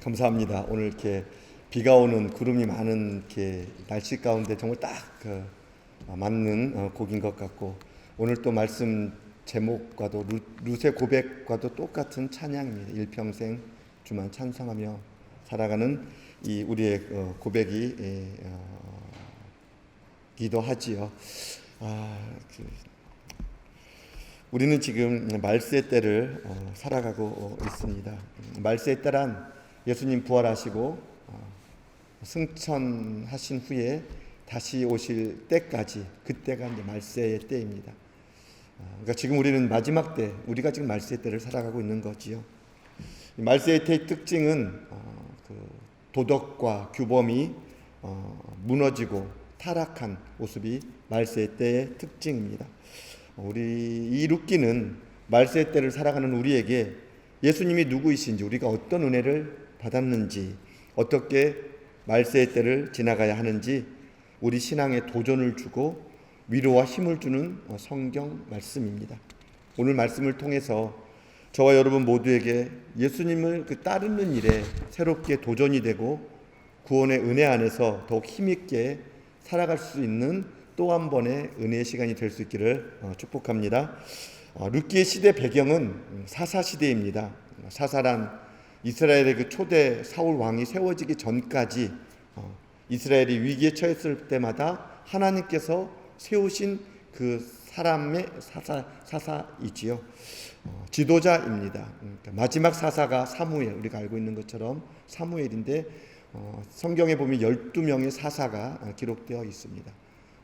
감사합니다. 오늘 이렇게 비가 오는 구름이 많은 이렇게 날씨 가운데 정말 딱 맞는 곡인 것 같고, 오늘 또 말씀 제목과도 룻의 고백과도 똑같은 찬양입니다. 일평생 주만 찬송하며 살아가는 이 우리의 고백이 기도하지요. 우리는 지금 말세의 때를 살아가고 있습니다. 말세의 때란 예수님 부활하시고 승천하신 후에 다시 오실 때까지, 그때가 이제 말세의 때입니다. 그러니까 지금 우리는 마지막 때, 우리가 지금 말세의 때를 살아가고 있는 거지요. 말세의 때의 특징은 도덕과 규범이 무너지고 타락한 모습이 말세의 때의 특징입니다. 우리 이 룻기는 말세의 때를 살아가는 우리에게 예수님이 누구이신지, 우리가 어떤 은혜를 받았는지, 어떻게 말세의 때를 지나가야 하는지 우리 신앙에 도전을 주고 위로와 힘을 주는 성경 말씀입니다. 오늘 말씀을 통해서 저와 여러분 모두에게 예수님을 따르는 일에 새롭게 도전이 되고 구원의 은혜 안에서 더욱 힘있게 살아갈 수 있는 또 한 번의 은혜의 시간이 될 수 있기를 축복합니다. 룻기의 시대 배경은 사사 시대입니다. 사사란 이스라엘의 초대 사울 왕이 세워지기 전까지 이스라엘이 위기에 처했을 때마다 하나님께서 세우신 그 사람의 사사이지요. 지도자입니다. 마지막 사사가 사무엘, 우리가 알고 있는 것처럼 사무엘인데 성경에 보면 12명의 사사가 기록되어 있습니다.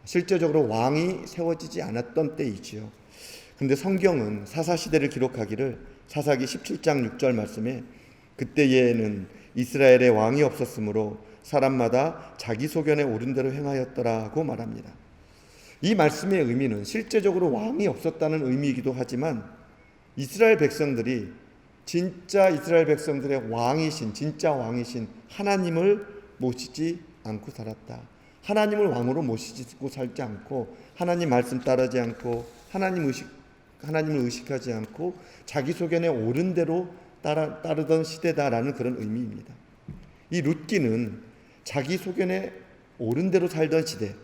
실제적으로 왕이 세워지지 않았던 때이지요. 그런데 성경은 사사시대를 기록하기를 사사기 17장 6절 말씀에 그때에는 이스라엘에 왕이 없었으므로 사람마다 자기 소견에 옳은 대로 행하였더라고 말합니다. 이 말씀의 의미는 실제적으로 왕이 없었다는 의미이기도 하지만 이스라엘 백성들이 진짜 이스라엘 백성들의 왕이신, 진짜 왕이신 하나님을 모시지 않고 살았다. 하나님을 왕으로 모시고 살지 않고 하나님 말씀 따르지 않고 하나님을 의식하지 않고 자기 소견에 옳은 대로 따르던 시대다라는 그런 의미입니다. 이 룻기는 자기 소견에 옳은 대로 살던 시대,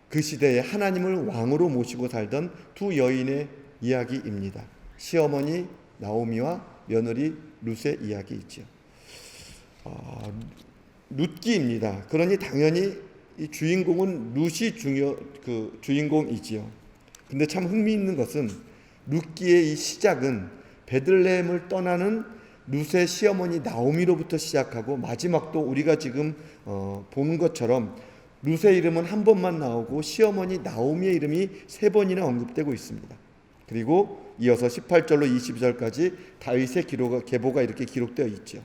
그 시대에 하나님을 왕으로 모시고 살던 두 여인의 이야기입니다. 시어머니 나오미와 며느리 룻의 이야기이죠. 룻기입니다. 그러니 당연히 이 주인공은 룻이 주인공이지요. 근데 참 흥미있는 것은 룻기의 이 시작은 베들레헴을 떠나는 룻의 시어머니 나오미로부터 시작하고 마지막도 우리가 지금 보는 것처럼 룻의 이름은 한 번만 나오고 시어머니 나오미의 이름이 3번이나 언급되고 있습니다. 그리고 이어서 18절로 22절까지 다윗의 계보가 이렇게 기록되어 있죠.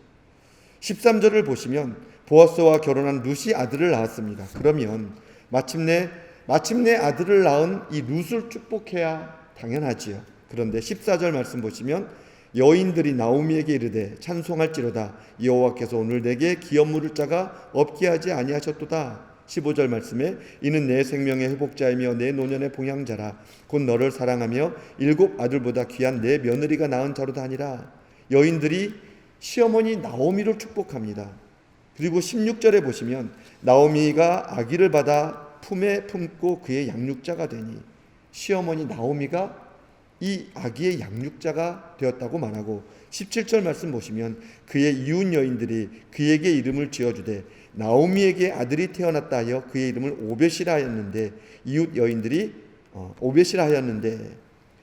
13절을 보시면 보아스와 결혼한 룻이 아들을 낳았습니다. 그러면 마침내 아들을 낳은 이 룻을 축복해야 당연하지요. 그런데 14절 말씀 보시면 여인들이 나오미에게 이르되 찬송할지로다 여호와께서 오늘 내게 기업 물을 자가 없게 하지 아니하셨도다. 15절 말씀에 이는 내 생명의 회복자이며 내 노년의 봉양자라 곧 너를 사랑하며 7 아들보다 귀한 내 며느리가 낳은 자로다 하니라. 여인들이 시어머니 나오미를 축복합니다. 그리고 16절에 보시면 나오미가 아기를 받아 품에 품고 그의 양육자가 되니 시어머니 나오미가 이 아기의 양육자가 되었다고 말하고 17절 말씀 보시면 그의 이웃 여인들이 그에게 이름을 지어주되 나오미에게 아들이 태어났다 하여 그의 이름을 오벳이라 하였는데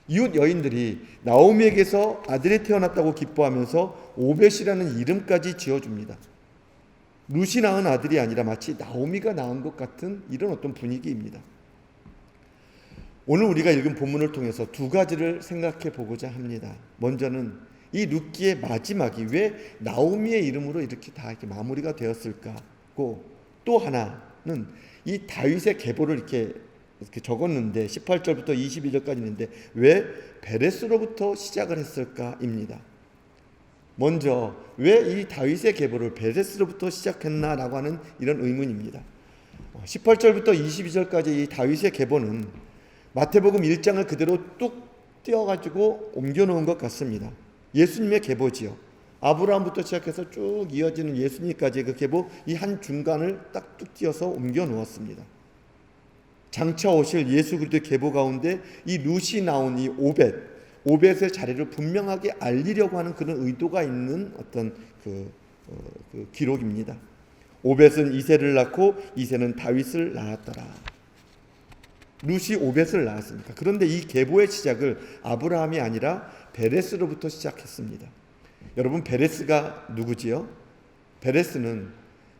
이웃 여인들이 나오미에게서 아들이 태어났다고 기뻐하면서 오벳이라는 이름까지 지어줍니다. 룻이 낳은 아들이 아니라 마치 나오미가 낳은 것 같은 이런 어떤 분위기입니다. 오늘 우리가 읽은 본문을 통해서 두 가지를 생각해 보고자 합니다. 먼저는 이 룻기의 마지막이 왜 나오미의 이름으로 이렇게 다 이렇게 마무리가 되었을까고, 또 하나는 이 다윗의 계보를 이렇게 적었는데 18절부터 22절까지 있는데 왜 베레스로부터 시작을 했을까입니다. 먼저 왜 이 다윗의 계보를 베레스로부터 시작했나라고 하는 이런 의문입니다. 18절부터 22절까지 이 다윗의 계보는 마태복음 1장을 그대로 뚝 띄어가지고 옮겨놓은 것 같습니다. 예수님의 계보지요. 아브라함부터 시작해서 쭉 이어지는 예수님까지 그 계보 이 한 중간을 딱 뚝 띄어서 옮겨 놓았습니다. 장차 오실 예수 그리스도의 계보 가운데 이 룻이 나온 이 오벳의 자리를 분명하게 알리려고 하는 그런 의도가 있는 어떤 그 기록입니다. 오벳은 이새를 낳고 이새는 다윗을 낳았더라. 룻이 오벳을 낳았습니다. 그런데 이 계보의 시작을 아브라함이 아니라 베레스로부터 시작했습니다. 여러분, 베레스가 누구지요? 베레스는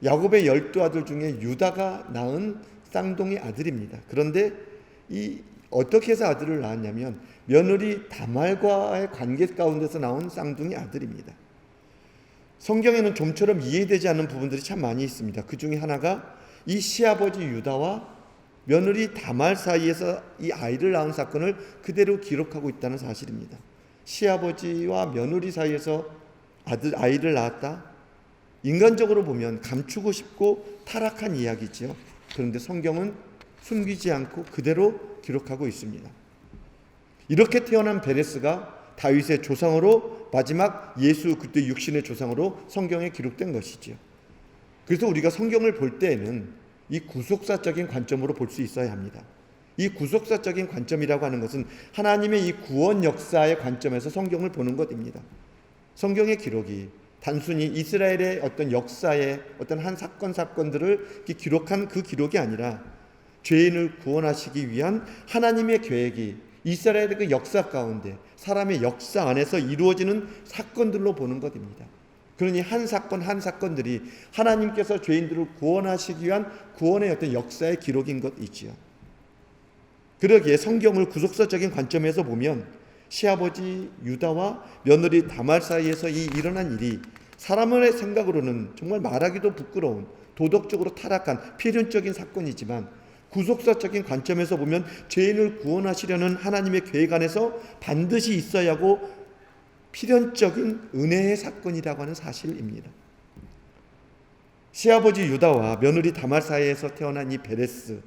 야곱의 12아들 중에 유다가 낳은 쌍둥이 아들입니다. 그런데 이 어떻게 해서 아들을 낳았냐면 며느리 다말과의 관계 가운데서 나온 쌍둥이 아들입니다. 성경에는 좀처럼 이해되지 않는 부분들이 참 많이 있습니다. 그 중에 하나가 이 시아버지 유다와 며느리 다말 사이에서 이 아이를 낳은 사건을 그대로 기록하고 있다는 사실입니다. 시아버지와 며느리 사이에서 아이를 낳았다? 인간적으로 보면 감추고 싶고 타락한 이야기지요. 그런데 성경은 숨기지 않고 그대로 기록하고 있습니다. 이렇게 태어난 베레스가 다윗의 조상으로 마지막 예수 그리스도의 육신의 조상으로 성경에 기록된 것이지요. 그래서 우리가 성경을 볼 때에는 이 구속사적인 관점으로 볼 수 있어야 합니다. 이 구속사적인 관점이라고 하는 것은 하나님의 이 구원 역사의 관점에서 성경을 보는 것입니다. 성경의 기록이 단순히 이스라엘의 어떤 역사의 어떤 한 사건들을 기록한 그 기록이 아니라 죄인을 구원하시기 위한 하나님의 계획이 이스라엘의 그 역사 가운데 사람의 역사 안에서 이루어지는 사건들로 보는 것입니다. 그러니 한 사건들이 하나님께서 죄인들을 구원하시기 위한 구원의 어떤 역사의 기록인 것이지요. 그러기에 성경을 구속사적인 관점에서 보면 시아버지 유다와 며느리 다말 사이에서 이 일어난 일이 사람의 생각으로는 정말 말하기도 부끄러운 도덕적으로 타락한 필연적인 사건이지만 구속사적인 관점에서 보면 죄인을 구원하시려는 하나님의 계획 안에서 반드시 있어야 하고 필연적인 은혜의 사건이라고 하는 사실입니다. 시아버지 유다와 며느리 다말 사이에서 태어난 이 베레스,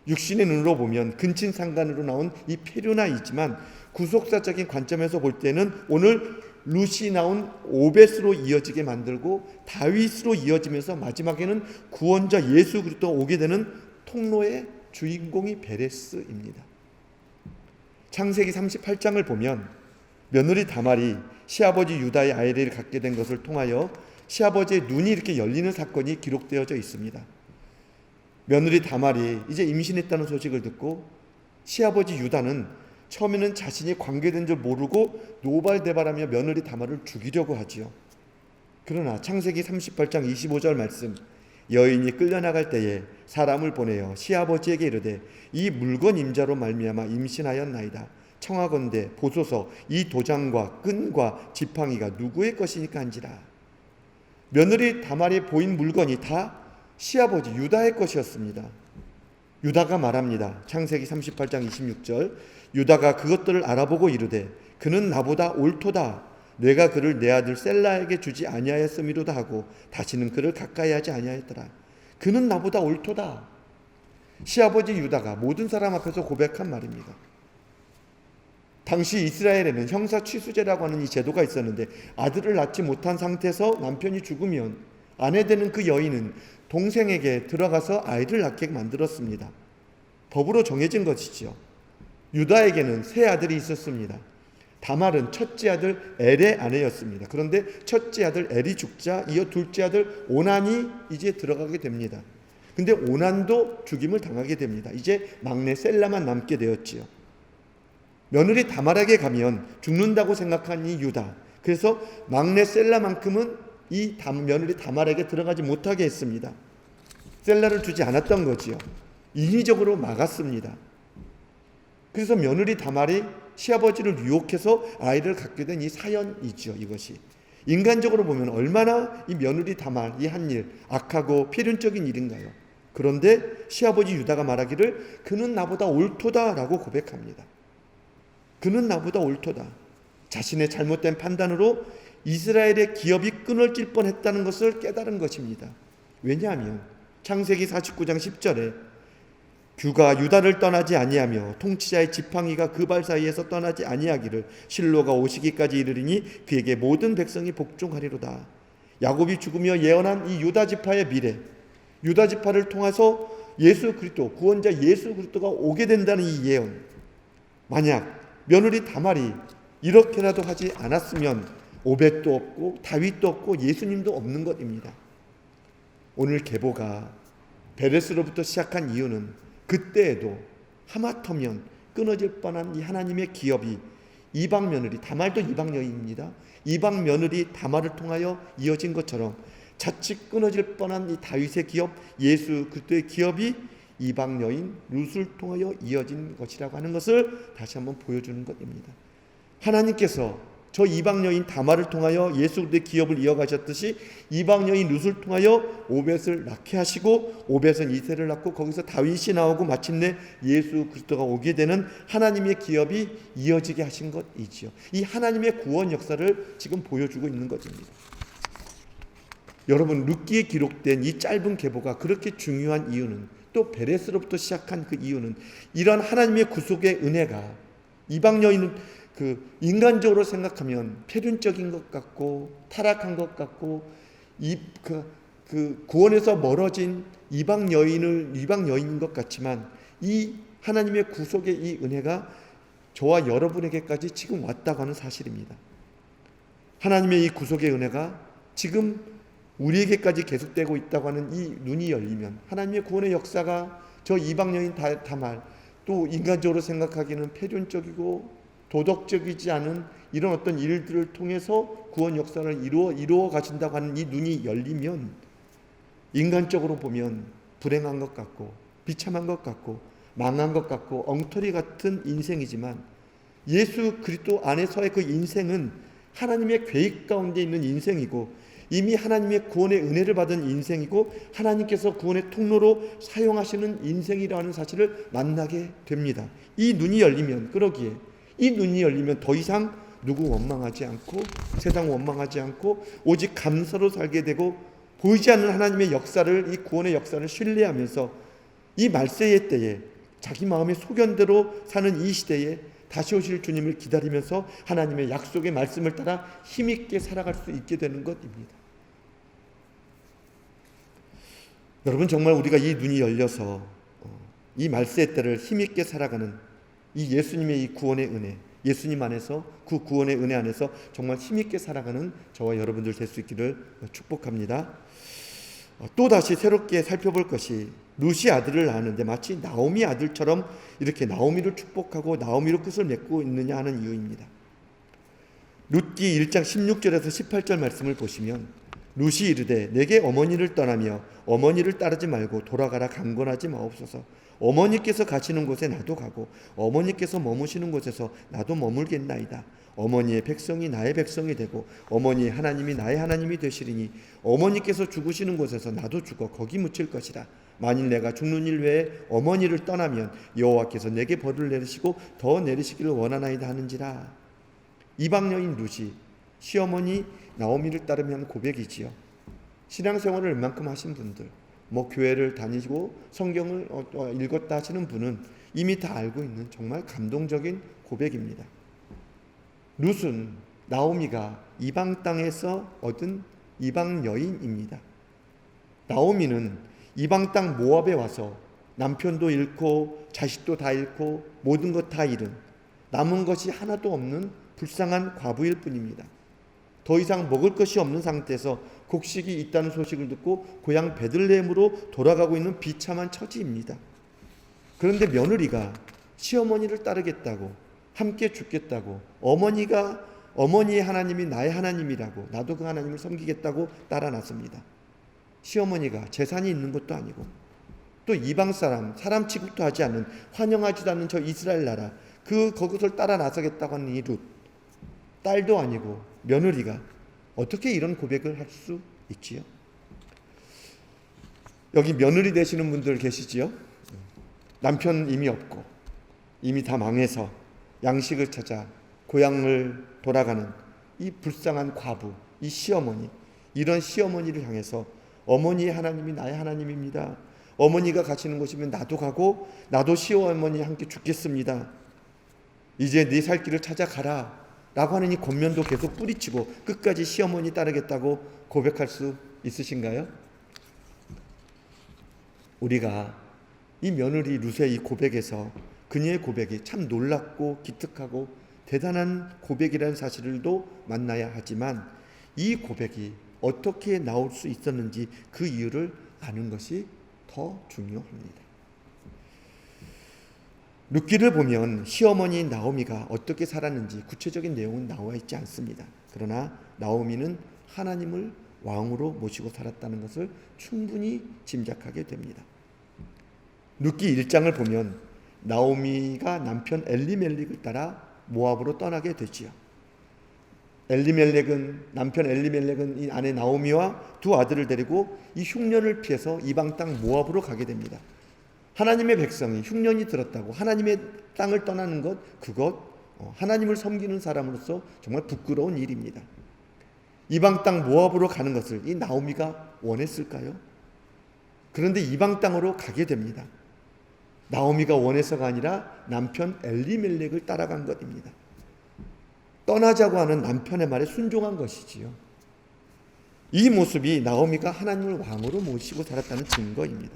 육신의 눈으로 보면 근친상간으로 나온 이 페류나이지만 구속사적인 관점에서 볼 때는 오늘 룻이 나온 오벳으로 이어지게 만들고 다윗으로 이어지면서 마지막에는 구원자 예수 그리스도가 오게 되는 통로의 주인공이 베레스입니다. 창세기 38장을 보면 며느리 다말이 시아버지 유다의 아이를 갖게 된 것을 통하여 시아버지의 눈이 이렇게 열리는 사건이 기록되어져 있습니다. 며느리 다말이 이제 임신했다는 소식을 듣고 시아버지 유다는 처음에는 자신이 관계된 줄 모르고 노발대발하며 며느리 다말을 죽이려고 하지요. 그러나 창세기 38장 25절 말씀, 여인이 끌려나갈 때에 사람을 보내어 시아버지에게 이르되 이 물건 임자로 말미암아 임신하였나이다. 청하건대 보소서 이 도장과 끈과 지팡이가 누구의 것이니까 한지라. 며느리 다말이 보인 물건이 다 시아버지 유다의 것이었습니다. 유다가 말합니다. 창세기 38장 26절, 유다가 그것들을 알아보고 이르되 그는 나보다 옳도다. 내가 그를 내 아들 셀라에게 주지 아니하였음이로다 하고 다시는 그를 가까이 하지 아니하였더라. 그는 나보다 옳도다. 시아버지 유다가 모든 사람 앞에서 고백한 말입니다. 당시 이스라엘에는 형사 취수제라고 하는 이 제도가 있었는데 아들을 낳지 못한 상태에서 남편이 죽으면 아내 되는 그 여인은 동생에게 들어가서 아이를 낳게 만들었습니다. 법으로 정해진 것이지요. 유다에게는 세 아들이 있었습니다. 다말은 첫째 아들 엘의 아내였습니다. 그런데 첫째 아들 엘이 죽자 이어 둘째 아들 오난이 이제 들어가게 됩니다. 근데 오난도 죽임을 당하게 됩니다. 이제 막내 셀라만 남게 되었지요. 며느리 다말에게 가면 죽는다고 생각한 이 유다, 그래서 막내 셀라만큼은 이 며느리 다말에게 들어가지 못하게 했습니다. 셀라를 주지 않았던 거지요. 인위적으로 막았습니다. 그래서 며느리 다말이 시아버지를 유혹해서 아이를 갖게 된 이 사연이죠. 이것이 인간적으로 보면 얼마나 이 며느리 다말 이 한 일 악하고 필연적인 일인가요? 그런데 시아버지 유다가 말하기를 그는 나보다 옳도다라고 고백합니다. 그는 나보다 옳도다. 자신의 잘못된 판단으로 이스라엘의 기업이 끊어질 뻔했다는 것을 깨달은 것입니다. 왜냐하면 창세기 49장 10절에 규가 유다를 떠나지 아니하며 통치자의 지팡이가 그 발 사이에서 떠나지 아니하기를 실로가 오시기까지 이르리니 그에게 모든 백성이 복종하리로다. 야곱이 죽으며 예언한 이 유다 지파의 미래, 유다 지파를 통해서 예수 그리스도, 구원자 예수 그리스도가 오게 된다는 이 예언, 만약 며느리 다말이 이렇게라도 하지 않았으면 오벳도 없고 다윗도 없고 예수님도 없는 것입니다. 오늘 계보가 베레스로부터 시작한 이유는 그때에도 하마터면 끊어질 뻔한 이 하나님의 기업이 이방 며느리, 다말도 이방 여인입니다. 이방 며느리 다말을 통하여 이어진 것처럼 자칫 끊어질 뻔한 이 다윗의 기업, 예수 그리스도의 기업이 이방 여인 룻을 통하여 이어진 것이라고 하는 것을 다시 한번 보여주는 것입니다. 하나님께서 저 이방 여인 다말을 통하여 예수 그리스도의 기업을 이어가셨듯이 이방 여인 룻을 통하여 오벳을 낳게 하시고 오벳은 이새를 낳고 거기서 다윗이 나오고 마침내 예수 그리스도가 오게 되는 하나님의 기업이 이어지게 하신 것이지요. 이 하나님의 구원 역사를 지금 보여주고 있는 것입니다. 여러분, 룻기에 기록된 이 짧은 계보가 그렇게 중요한 이유는, 또 베레스로부터 시작한 그 이유는, 이런 하나님의 구속의 은혜가 이방 여인은 인간적으로 생각하면 표준적인 것 같고 타락한 것 같고 구원에서 멀어진 이방 여인인 것 같지만, 이 하나님의 구속의 이 은혜가 저와 여러분에게까지 지금 왔다고 하는 사실입니다. 하나님의 이 구속의 은혜가 지금 우리에게까지 계속되고 있다고 하는 이 눈이 열리면, 하나님의 구원의 역사가 저 이방 여인 다말, 또 인간적으로 생각하기는 표준적이고 도덕적이지 않은 이런 어떤 일들을 통해서 구원 역사를 이루어 가신다고 하는 이 눈이 열리면, 인간적으로 보면 불행한 것 같고 비참한 것 같고 망한 것 같고 엉터리 같은 인생이지만, 예수 그리스도 안에서의 그 인생은 하나님의 계획 가운데 있는 인생이고, 이미 하나님의 구원의 은혜를 받은 인생이고, 하나님께서 구원의 통로로 사용하시는 인생이라는 사실을 만나게 됩니다. 이 눈이 열리면, 그러기에 이 눈이 열리면 더 이상 누구 원망하지 않고 세상 원망하지 않고 오직 감사로 살게 되고, 보이지 않는 하나님의 역사를, 이 구원의 역사를 신뢰하면서 이 말세의 때에 자기 마음의 소견대로 사는 이 시대에 다시 오실 주님을 기다리면서 하나님의 약속의 말씀을 따라 힘있게 살아갈 수 있게 되는 것입니다. 여러분, 정말 우리가 이 눈이 열려서 이 말세의 때를 힘있게 살아가는 이 예수님의 이 구원의 은혜, 예수님 안에서, 그 구원의 은혜 안에서 정말 힘있게 살아가는 저와 여러분들 될 수 있기를 축복합니다. 또다시 새롭게 살펴볼 것이, 룻이 아들을 낳았는데 마치 나오미 아들처럼 이렇게 나오미를 축복하고 나오미로 끝을 맺고 있느냐 하는 이유입니다. 룻기 1장 16절에서 18절 말씀을 보시면, 룻이 이르되 내게 어머니를 떠나며 어머니를 따르지 말고 돌아가라 강권하지 마옵소서. 어머니께서 가시는 곳에 나도 가고 어머니께서 머무시는 곳에서 나도 머물겠나이다. 어머니의 백성이 나의 백성이 되고 어머니의 하나님이 나의 하나님이 되시리니 어머니께서 죽으시는 곳에서 나도 죽어 거기 묻힐 것이라. 만일 내가 죽는 일 외에 어머니를 떠나면 여호와께서 내게 벌을 내리시고 더 내리시기를 원하나이다 하는지라. 이방 여인 룻이 시어머니 나오미를 따르면 고백이지요. 신앙생활을 웬만큼 하신 분들, 교회를 다니고 성경을 읽었다 하시는 분은 이미 다 알고 있는 정말 감동적인 고백입니다. 룻은 나오미가 이방 땅에서 얻은 이방 여인입니다. 나오미는 이방 땅 모압에 와서 남편도 잃고 자식도 다 잃고 모든 것 다 잃은, 남은 것이 하나도 없는 불쌍한 과부일 뿐입니다. 더 이상 먹을 것이 없는 상태에서 곡식이 있다는 소식을 듣고 고향 베들레헴으로 돌아가고 있는 비참한 처지입니다. 그런데 며느리가 시어머니를 따르겠다고, 함께 죽겠다고, 어머니의 하나님이 나의 하나님이라고, 나도 그 하나님을 섬기겠다고 따라 나섭니다. 시어머니가 재산이 있는 것도 아니고 또 이방 사람 취급도 하지 않는, 환영하지도 않는 저 이스라엘 나라, 거기서 따라 나서겠다고 하는 이 룻, 딸도 아니고 며느리가 어떻게 이런 고백을 할 수 있지요? 여기 며느리 되시는 분들 계시지요? 남편 이미 없고 이미 다 망해서 양식을 찾아 고향을 돌아가는 이 불쌍한 과부, 이 시어머니, 이런 시어머니를 향해서 어머니의 하나님이 나의 하나님입니다. 어머니가 가시는 곳이면 나도 가고 나도 시어머니 함께 죽겠습니다. 이제 네 살 길을 찾아가라 라고 하는 이 권면도 계속 뿌리치고 끝까지 시어머니 따르겠다고 고백할 수 있으신가요? 우리가 이 며느리 룻의 이 고백에서 그녀의 고백이 참 놀랍고 기특하고 대단한 고백이라는 사실도 만나야 하지만 이 고백이 어떻게 나올 수 있었는지 그 이유를 아는 것이 더 중요합니다. 룻기를 보면 시어머니 나오미가 어떻게 살았는지 구체적인 내용은 나와 있지 않습니다. 그러나 나오미는 하나님을 왕으로 모시고 살았다는 것을 충분히 짐작하게 됩니다. 룻기 1장을 보면 나오미가 남편 엘리멜렉을 따라 모압으로 떠나게 되지요. 남편 엘리멜렉은 이 아내 나오미와 두 아들을 데리고 이 흉년을 피해서 이방 땅 모압으로 가게 됩니다. 하나님의 백성이 흉년이 들었다고 하나님의 땅을 떠나는 것, 하나님을 섬기는 사람으로서 정말 부끄러운 일입니다. 이방 땅 모압으로 가는 것을 이 나오미가 원했을까요? 그런데 이방 땅으로 가게 됩니다. 나오미가 원해서가 아니라 남편 엘리멜렉을 따라간 것입니다. 떠나자고 하는 남편의 말에 순종한 것이지요. 이 모습이 나오미가 하나님을 왕으로 모시고 살았다는 증거입니다.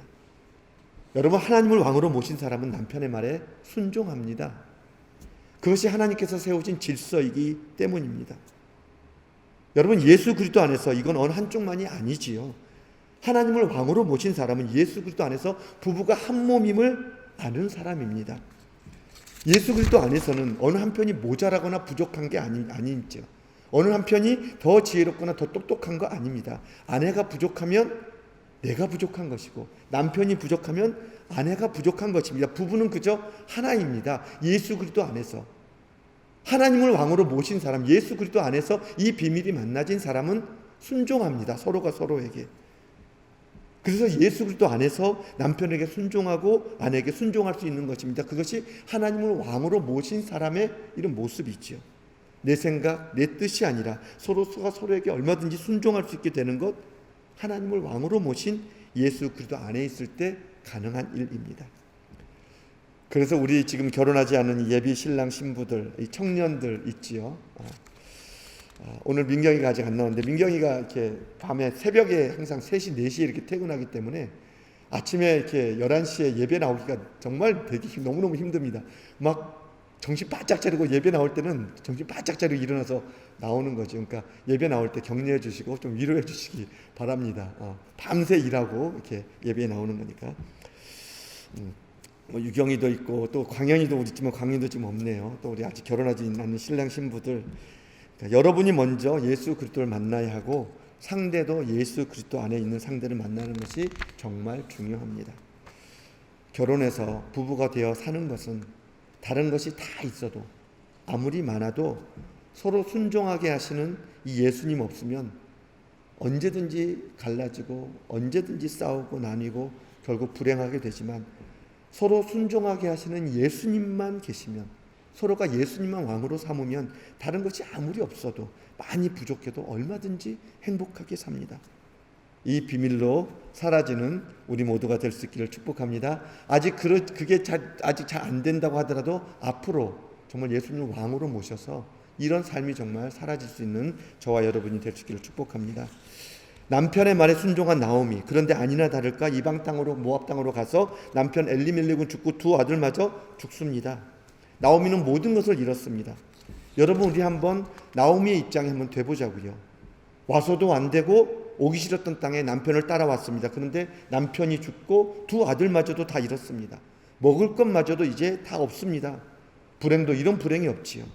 여러분, 하나님을 왕으로 모신 사람은 남편의 말에 순종합니다. 그것이 하나님께서 세우신 질서이기 때문입니다. 여러분, 예수 그리스도 안에서 이건 어느 한쪽만이 아니지요. 하나님을 왕으로 모신 사람은 예수 그리스도 안에서 부부가 한 몸임을 아는 사람입니다. 예수 그리스도 안에서는 어느 한편이 모자라거나 부족한 게 아니죠. 어느 한편이 더 지혜롭거나 더 똑똑한 거 아닙니다. 아내가 부족하면 내가 부족한 것이고 남편이 부족하면 아내가 부족한 것입니다. 부부는 그저 하나입니다. 예수 그리스도 안에서 하나님을 왕으로 모신 사람, 예수 그리스도 안에서 이 비밀이 만나진 사람은 순종합니다. 서로가 서로에게. 그래서 예수 그리스도 안에서 남편에게 순종하고 아내에게 순종할 수 있는 것입니다. 그것이 하나님을 왕으로 모신 사람의 이런 모습이죠. 내 생각, 내 뜻이 아니라 서로가 서로에게 얼마든지 순종할 수 있게 되는 것, 하나님을 왕으로 모신 예수 그리스도 안에 있을 때 가능한 일입니다. 그래서 우리 지금 결혼하지 않은 예비 신랑 신부들, 이 청년들 있지요. 오늘 민경이가 아직 안 나왔는데 민경이가 이렇게 밤에 새벽에 항상 3시, 4시에 이렇게 퇴근하기 때문에 아침에 이렇게 11시에 예배 나오기가 정말 되게 너무너무 힘듭니다. 막 정신 바짝 차리고 예배 나올 때는 정신 바짝 차리고 일어나서 나오는 거죠. 그러니까 예배 나올 때 격려해 주시고 좀 위로해 주시기 바랍니다. 밤새 일하고 이렇게 예배에 나오는 거니까. 뭐 유경이도 있고 또 광현이도 있지만 광현이도 지금 없네요. 또 우리 아직 결혼하지 않는 신랑 신부들, 그러니까 여러분이 먼저 예수 그리스도를 만나야 하고 상대도 예수 그리스도 안에 있는 상대를 만나는 것이 정말 중요합니다. 결혼해서 부부가 되어 사는 것은 다른 것이 다 있어도 아무리 많아도 서로 순종하게 하시는 이 예수님 없으면 언제든지 갈라지고 언제든지 싸우고 나뉘고 결국 불행하게 되지만 서로 순종하게 하시는 예수님만 계시면, 서로가 예수님만 왕으로 삼으면 다른 것이 아무리 없어도 많이 부족해도 얼마든지 행복하게 삽니다. 이 비밀로 사라지는 우리 모두가 될 수 있기를 축복합니다. 그게 아직 잘 안 된다고 하더라도 앞으로 정말 예수님을 왕으로 모셔서 이런 삶이 정말 사라질 수 있는 저와 여러분이 될 수 있기를 축복합니다. 남편의 말에 순종한 나오미, 그런데 아니나 다를까 이방 땅으로 모압 땅으로 가서 남편 엘리멜렉은 죽고 두 아들마저 죽습니다. 나오미는 모든 것을 잃었습니다. 여러분, 우리 한번 나오미의 입장에 한번 돼보자고요. 와서도 안 되고 오기 싫었던 땅에 남편을 따라왔습니다. 그런데 남편이 죽고 두 아들마저도 다 잃었습니다. 먹을 것마저도 이제 다 없습니다. 불행도 이런 불행이 없지요.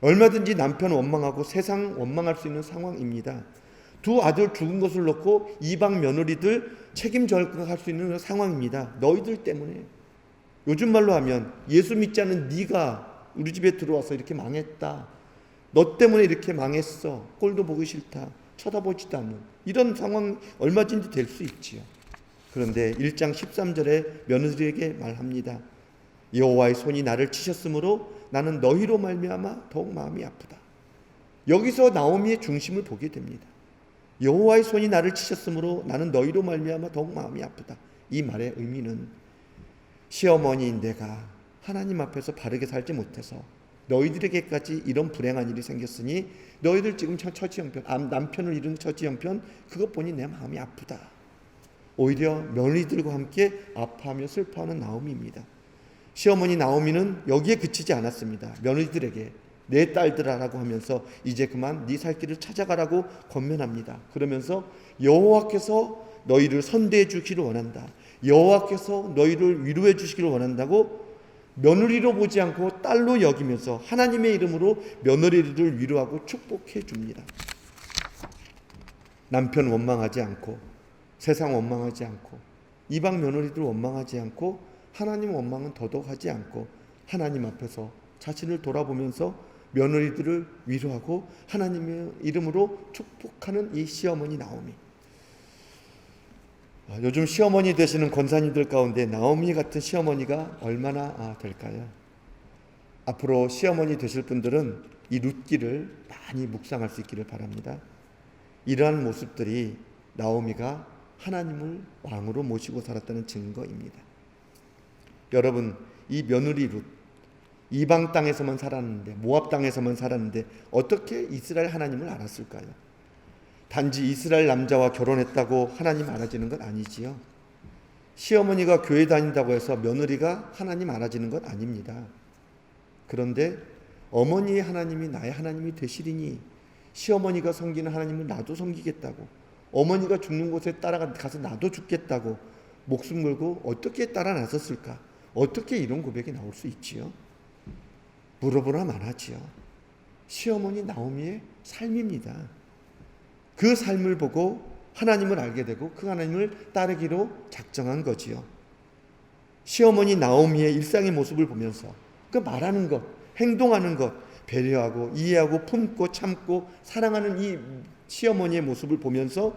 얼마든지 남편 원망하고 세상 원망할 수 있는 상황입니다. 두 아들 죽은 것을 놓고 이방 며느리들 책임져야 할 수 있는 상황입니다. 너희들 때문에. 요즘 말로 하면 예수 믿지 않는 네가 우리 집에 들어와서 이렇게 망했다. 너 때문에 이렇게 망했어. 꼴도 보기 싫다. 쳐다보지도 않는 이런 상황 얼마든지 될 수 있지요. 그런데 1장 13절에 며느리에게 말합니다. 여호와의 손이 나를 치셨으므로 나는 너희로 말미암아 더욱 마음이 아프다. 여기서 나오미의 중심을 보게 됩니다. 여호와의 손이 나를 치셨으므로 나는 너희로 말미암아 더욱 마음이 아프다. 이 말의 의미는 시어머니인 내가 하나님 앞에서 바르게 살지 못해서 너희들에게까지 이런 불행한 일이 생겼으니 너희들 지금 처지형편, 남편을 잃은 처지형편, 그것 보니 내 마음이 아프다. 오히려 며느리들과 함께 아파하며 슬퍼하는 나오미입니다. 시어머니 나오미는 여기에 그치지 않았습니다. 며느리들에게 내 딸들아라고 하면서 이제 그만 네 살 길을 찾아가라고 권면합니다. 그러면서 여호와께서 너희를 선대해 주기를 원한다. 여호와께서 너희를 위로해 주시기를 원한다고 며느리로 보지 않고 딸로 여기면서 하나님의 이름으로 며느리를 위로하고 축복해 줍니다. 남편 원망하지 않고 세상 원망하지 않고 이방 며느리들 원망하지 않고 하나님 원망은 더더욱 하지 않고 하나님 앞에서 자신을 돌아보면서 며느리들을 위로하고 하나님의 이름으로 축복하는 이 시어머니 나오미. 요즘 시어머니 되시는 권사님들 가운데 나오미 같은 시어머니가 얼마나 될까요? 앞으로 시어머니 되실 분들은 이 룻기를 많이 묵상할 수 있기를 바랍니다. 이러한 모습들이 나오미가 하나님을 왕으로 모시고 살았다는 증거입니다. 여러분, 이 며느리 룻, 이방 땅에서만 살았는데, 모압 땅에서만 살았는데 어떻게 이스라엘 하나님을 알았을까요? 단지 이스라엘 남자와 결혼했다고 하나님 알아지는 건 아니지요. 시어머니가 교회 다닌다고 해서 며느리가 하나님 알아지는 건 아닙니다. 그런데 어머니의 하나님이 나의 하나님이 되시리니 시어머니가 섬기는 하나님을 나도 섬기겠다고, 어머니가 죽는 곳에 따라가서 나도 죽겠다고 목숨 걸고 어떻게 따라 나섰을까? 어떻게 이런 고백이 나올 수 있지요? 물어보나 마나지요. 시어머니 나오미의 삶입니다. 그 삶을 보고 하나님을 알게 되고 그 하나님을 따르기로 작정한 거지요. 시어머니 나오미의 일상의 모습을 보면서 그 말하는 것, 행동하는 것, 배려하고 이해하고 품고 참고 사랑하는 이 시어머니의 모습을 보면서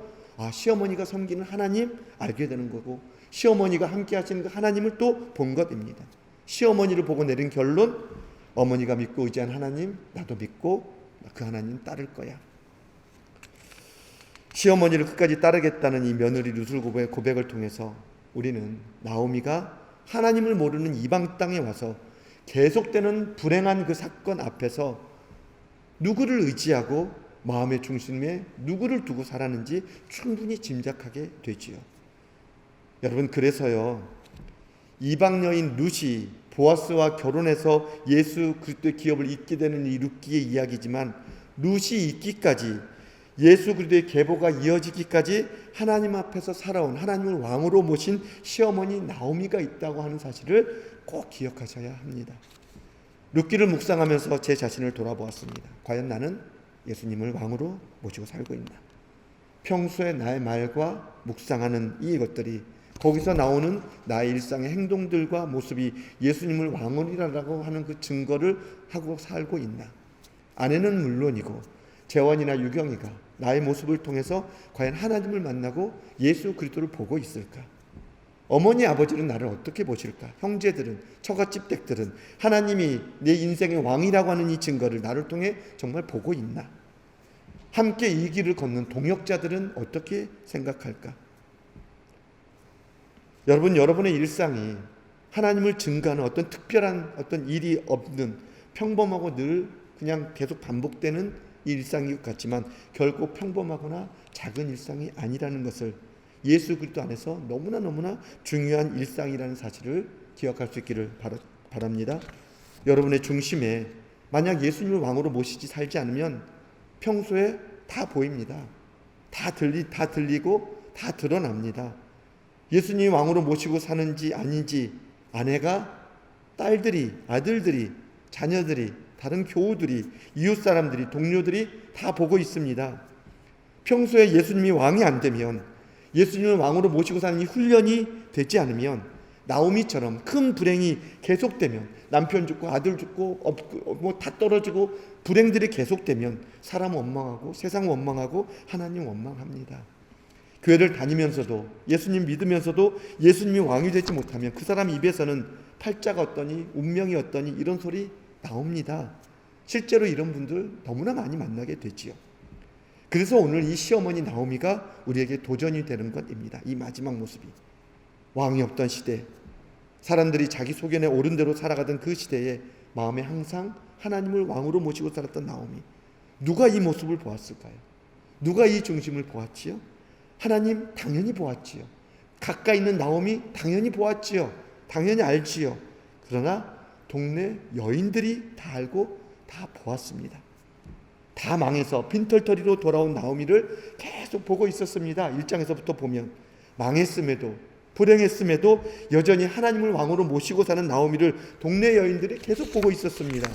시어머니가 섬기는 하나님 알게 되는 거고, 시어머니가 함께 하시는 그 하나님을 또 본 것입니다. 시어머니를 보고 내린 결론, 어머니가 믿고 의지한 하나님, 나도 믿고 그 하나님 따를 거야. 시어머니를 끝까지 따르겠다는 이 며느리 룻의 고백을 통해서 우리는 나오미가 하나님을 모르는 이방 땅에 와서 계속되는 불행한 그 사건 앞에서 누구를 의지하고 마음의 중심에 누구를 두고 살았는지 충분히 짐작하게 되지요. 여러분, 그래서요, 이방 여인 룻이 보아스와 결혼해서 예수 그리스도의 기업을 잇게 되는 이 룻기의 이야기지만, 룻이 있기까지 예수 그리스도의 계보가 이어지기까지 하나님 앞에서 살아온, 하나님을 왕으로 모신 시어머니 나오미가 있다고 하는 사실을 꼭 기억하셔야 합니다. 룻기를 묵상하면서 제 자신을 돌아보았습니다. 과연 나는 예수님을 왕으로 모시고 살고 있나? 평소에 나의 말과 묵상하는 이것들이, 거기서 나오는 나의 일상의 행동들과 모습이 예수님을 왕으로라고 하는 그 증거를 하고 살고 있나? 아내는 물론이고 재원이나 유경이가 나의 모습을 통해서 과연 하나님을 만나고 예수 그리스도를 보고 있을까? 어머니 아버지는 나를 어떻게 보실까? 형제들은, 처갓집댁들은 하나님이 내 인생의 왕이라고 하는 이 증거를 나를 통해 정말 보고 있나? 함께 이 길을 걷는 동역자들은 어떻게 생각할까? 여러분, 여러분의 일상이 하나님을 증거하는 어떤 특별한 어떤 일이 없는 평범하고 늘 그냥 계속 반복되는 일상인 것 같지만 결코 평범하거나 작은 일상이 아니라는 것을, 예수 그리스도 안에서 너무나 중요한 일상이라는 사실을 기억할 수 있기를 바랍니다. 여러분의 중심에 만약 예수님을 왕으로 모시지 살지 않으면 평소에 다 보입니다. 다 들리고 다 드러납니다. 예수님이 왕으로 모시고 사는지 아닌지 아내가, 딸들이, 아들들이, 자녀들이, 다른 교우들이, 이웃 사람들이, 동료들이 다 보고 있습니다. 평소에 예수님이 왕이 안 되면, 예수님을 왕으로 모시고 사는 이 훈련이 되지 않으면, 나오미처럼 큰 불행이 계속되면, 남편 죽고 아들 죽고 뭐 다 떨어지고 불행들이 계속되면 사람 원망하고 세상 원망하고 하나님 원망합니다. 교회를 다니면서도 예수님 믿으면서도 예수님이 왕이 되지 못하면 그 사람 입에서는 팔자가 어떠니, 운명이 어떠니 이런 소리 나옵니다. 실제로 이런 분들 너무나 많이 만나게 되지요. 그래서 오늘 이 시어머니 나오미가 우리에게 도전이 되는 것입니다. 이 마지막 모습이. 왕이 없던 시대, 사람들이 자기 소견에 옳은 대로 살아가던 그 시대에 마음에 항상 하나님을 왕으로 모시고 살았던 나오미, 누가 이 모습을 보았을까요? 누가 이 중심을 보았지요? 하나님 당연히 보았지요. 가까이 있는 나오미 당연히 보았지요. 당연히 알지요. 그러나 동네 여인들이 다 알고 다 보았습니다. 다 망해서 빈털터리로 돌아온 나오미를 계속 보고 있었습니다. 1장에서부터 보면 망했음에도 불행했음에도 여전히 하나님을 왕으로 모시고 사는 나오미를 동네 여인들이 계속 보고 있었습니다.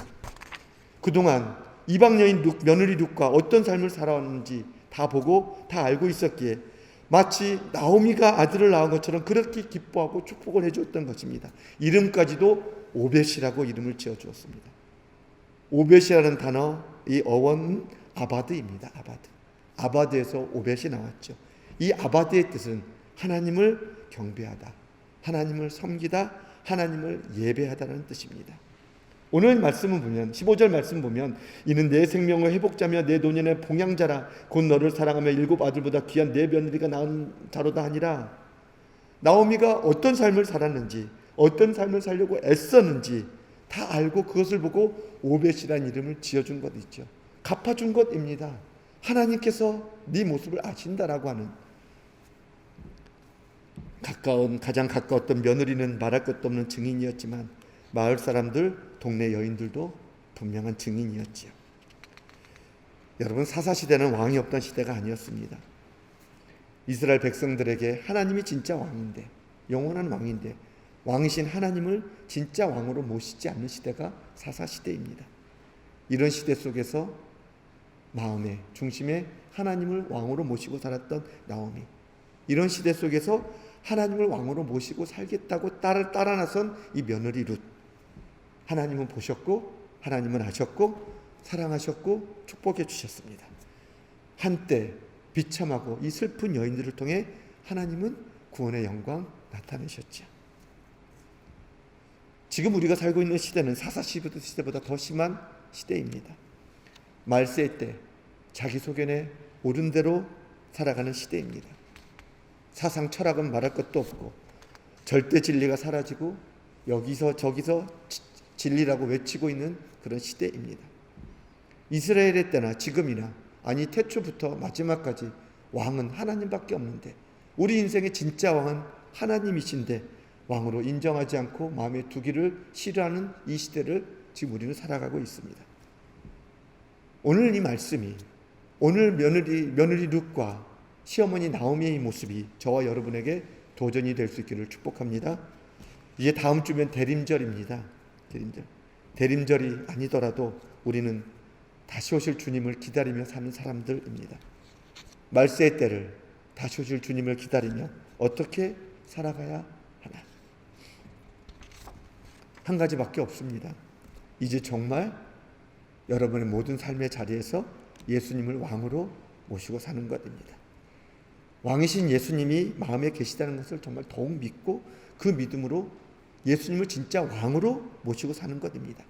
그동안 이방 여인 며느리 룻과 어떤 삶을 살아왔는지 다 보고 다 알고 있었기에 마치 나오미가 아들을 낳은 것처럼 그렇게 기뻐하고 축복을 해주었던 것입니다. 이름까지도 오벳이라고 이름을 지어주었습니다. 오벳이라는 단어, 이 어원은 아바드입니다. 아바드에서 오벳이 나왔죠. 이 아바드의 뜻은 하나님을 경배하다, 하나님을 섬기다, 하나님을 예배하다는 뜻입니다. 오늘 말씀을 보면 15절 말씀 보면 이는 내 생명을 회복자며 내 노년의 봉양자라 곧 너를 사랑하며 7 아들보다 귀한 내 며느리가 낳은 자로다 하니라. 나오미가 어떤 삶을 살았는지, 어떤 삶을 살려고 애썼는지 다 알고 그것을 보고 오벳이라는 이름을 지어준 것 있죠. 갚아준 것입니다. 하나님께서 네 모습을 아신다라고 하는, 가장 가까웠던 며느리는 말할 것도 없는 증인이었지만 마을 사람들, 동네 여인들도 분명한 증인이었지요. 여러분, 사사시대는 왕이 없던 시대가 아니었습니다. 이스라엘 백성들에게 하나님이 진짜 왕인데, 영원한 왕인데 왕이신 하나님을 진짜 왕으로 모시지 않는 시대가 사사시대입니다. 이런 시대 속에서 마음의 중심에 하나님을 왕으로 모시고 살았던 나오미, 이런 시대 속에서 하나님을 왕으로 모시고 살겠다고 따라 나선 이 며느리 룻, 하나님은 보셨고 하나님은 아셨고 사랑하셨고 축복해 주셨습니다. 한때 비참하고 이 슬픈 여인들을 통해 하나님은 구원의 영광 나타내셨죠. 지금 우리가 살고 있는 시대는 사사시대보다 더 심한 시대입니다. 말세 때 자기 소견에 옳은 대로 살아가는 시대입니다. 사상 철학은 말할 것도 없고 절대 진리가 사라지고 여기서 저기서 진리라고 외치고 있는 그런 시대입니다. 이스라엘의 때나 지금이나, 아니 태초부터 마지막까지 왕은 하나님밖에 없는데, 우리 인생의 진짜 왕은 하나님이신데 왕으로 인정하지 않고 마음에 두기를 싫어하는 이 시대를 지금 우리는 살아가고 있습니다. 오늘 이 말씀이, 오늘 며느리 룻과 시어머니 나오미의 모습이 저와 여러분에게 도전이 될 수 있기를 축복합니다. 이제 다음 주면 대림절입니다. 대림절이 아니더라도 우리는 다시 오실 주님을 기다리며 사는 사람들입니다. 말세의 때를, 다시 오실 주님을 기다리며 어떻게 살아가야 하나? 한 가지밖에 없습니다. 이제 정말 여러분의 모든 삶의 자리에서 예수님을 왕으로 모시고 사는 것입니다. 왕이신 예수님이 마음에 계시다는 것을 정말 더욱 믿고 그 믿음으로 예수님을 진짜 왕으로 모시고 사는 것입니다.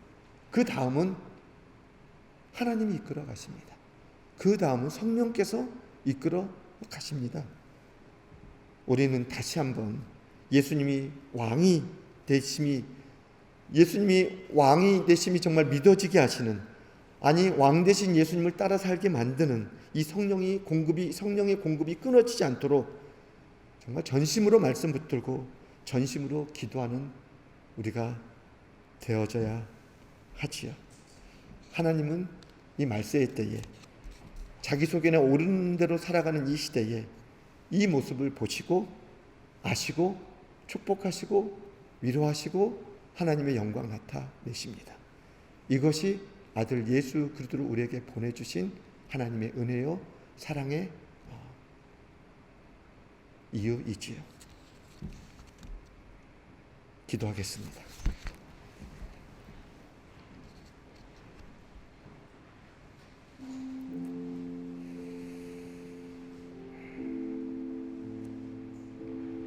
그 다음은 하나님이 이끌어 가십니다. 그 다음은 성령께서 이끌어 가십니다. 우리는 다시 한번 예수님이 왕이 되심이 정말 믿어지게 하시는, 아니 왕 되신 예수님을 따라 살게 만드는 이 성령의 공급이 끊어지지 않도록 정말 전심으로 말씀 붙들고 전심으로 기도하는 우리가 되어져야 하지요. 하나님은 이 말세의 때에, 자기 소견에 옳은 대로 살아가는 이 시대에 이 모습을 보시고 아시고 축복하시고 위로하시고 하나님의 영광 나타내십니다. 이것이 아들 예수 그리스도를 우리에게 보내주신 하나님의 은혜요 사랑의 이유이지요. 기도하겠습니다.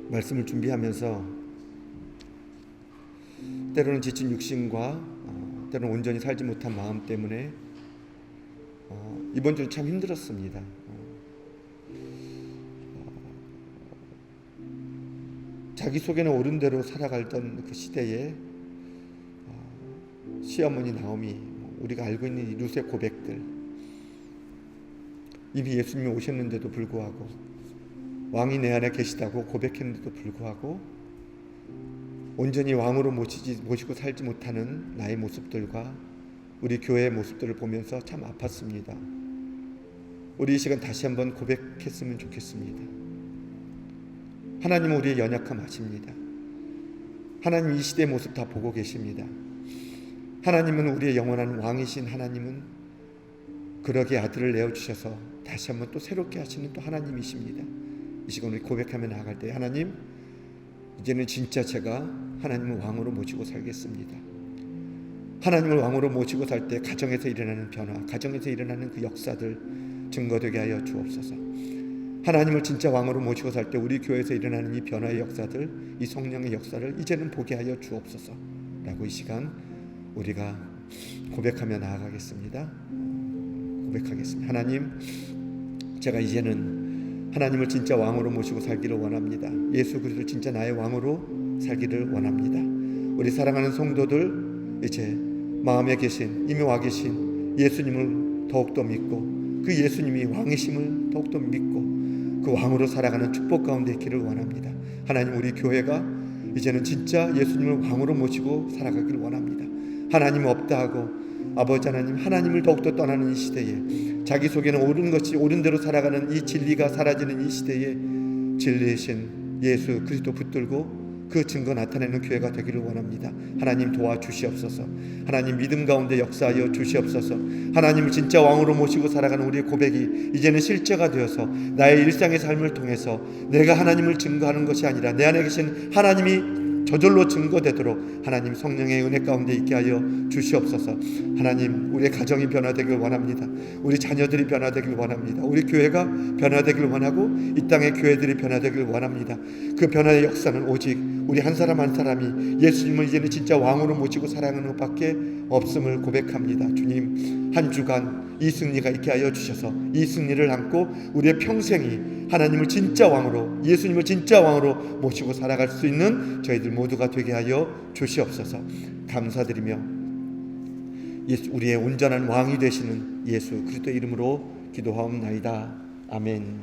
말씀을 준비하면서 때로는 지친 육신과 때로는 온전히 살지 못한 마음 때문에 이번 주는 참 힘들었습니다. 자기 속에는 옳은 대로 살아가던 그 시대에 시어머니 나오미, 우리가 알고 있는 이 룻의 고백들, 이미 예수님이 오셨는데도 불구하고 왕이 내 안에 계시다고 고백했는데도 불구하고 온전히 왕으로 모시고 살지 못하는 나의 모습들과 우리 교회의 모습들을 보면서 참 아팠습니다. 우리 이 시간 다시 한번 고백했으면 좋겠습니다. 하나님은 우리의 연약함 아십니다. 하나님 이 시대의 모습 다 보고 계십니다. 하나님은 우리의 영원한 왕이신 하나님은 그러기에 아들을 내어주셔서 다시 한번 또 새롭게 하시는 또 하나님이십니다. 이 시간 우리 고백하며 나아갈 때, 하나님, 이제는 진짜 제가 하나님을 왕으로 모시고 살겠습니다. 하나님을 왕으로 모시고 살 때 가정에서 일어나는 변화, 가정에서 일어나는 그 역사들 증거되게 하여 주옵소서. 하나님을 진짜 왕으로 모시고 살 때 우리 교회에서 일어나는 이 변화의 역사들, 이 성령의 역사를 이제는 보게 하여 주옵소서 라고 이 시간 우리가 고백하며 나아가겠습니다. 고백하겠습니다. 하나님, 제가 이제는 하나님을 진짜 왕으로 모시고 살기를 원합니다. 예수 그리스도 진짜 나의 왕으로 살기를 원합니다. 우리 사랑하는 성도들, 이제 마음에 계신, 이미 와 계신 예수님을 더욱더 믿고 그 예수님이 왕이심을 더욱더 믿고 그 왕으로 살아가는 축복 가운데 있기를 원합니다. 하나님, 우리 교회가 이제는 진짜 예수님을 왕으로 모시고 살아가기를 원합니다. 하나님 없다 하고 아버지 하나님, 하나님을 더욱더 떠나는 이 시대에 자기 속에는 옳은 것이 옳은 대로 살아가는 이 진리가 사라지는 이 시대에 진리이신 예수 그리스도 붙들고 그 증거 나타내는 교회가 되기를 원합니다. 하나님 도와주시옵소서. 하나님 믿음 가운데 역사하여 주시옵소서. 하나님을 진짜 왕으로 모시고 살아가는 우리의 고백이 이제는 실제가 되어서 나의 일상의 삶을 통해서 내가 하나님을 증거하는 것이 아니라 내 안에 계신 하나님이 저절로 증거되도록 하나님 성령의 은혜 가운데 있게 하여 주시옵소서. 하나님, 우리의 가정이 변화되길 원합니다. 우리 자녀들이 변화되길 원합니다. 우리 교회가 변화되길 원하고 이 땅의 교회들이 변화되길 원합니다. 그 변화의 역사는 오직 우리 한 사람 한 사람이 예수님을 이제는 진짜 왕으로 모시고 사랑하는 것밖에 없음을 고백합니다. 주님, 한 주간 이 승리가 있게 하여 주셔서 이 승리를 안고 우리의 평생이 하나님을 진짜 왕으로, 예수님을 진짜 왕으로 모시고 살아갈 수 있는 저희들 모두가 되게 하여 주시옵소서. 감사드리며 우리의 온전한 왕이 되시는 예수 그리스도의 이름으로 기도하옵나이다. 아멘.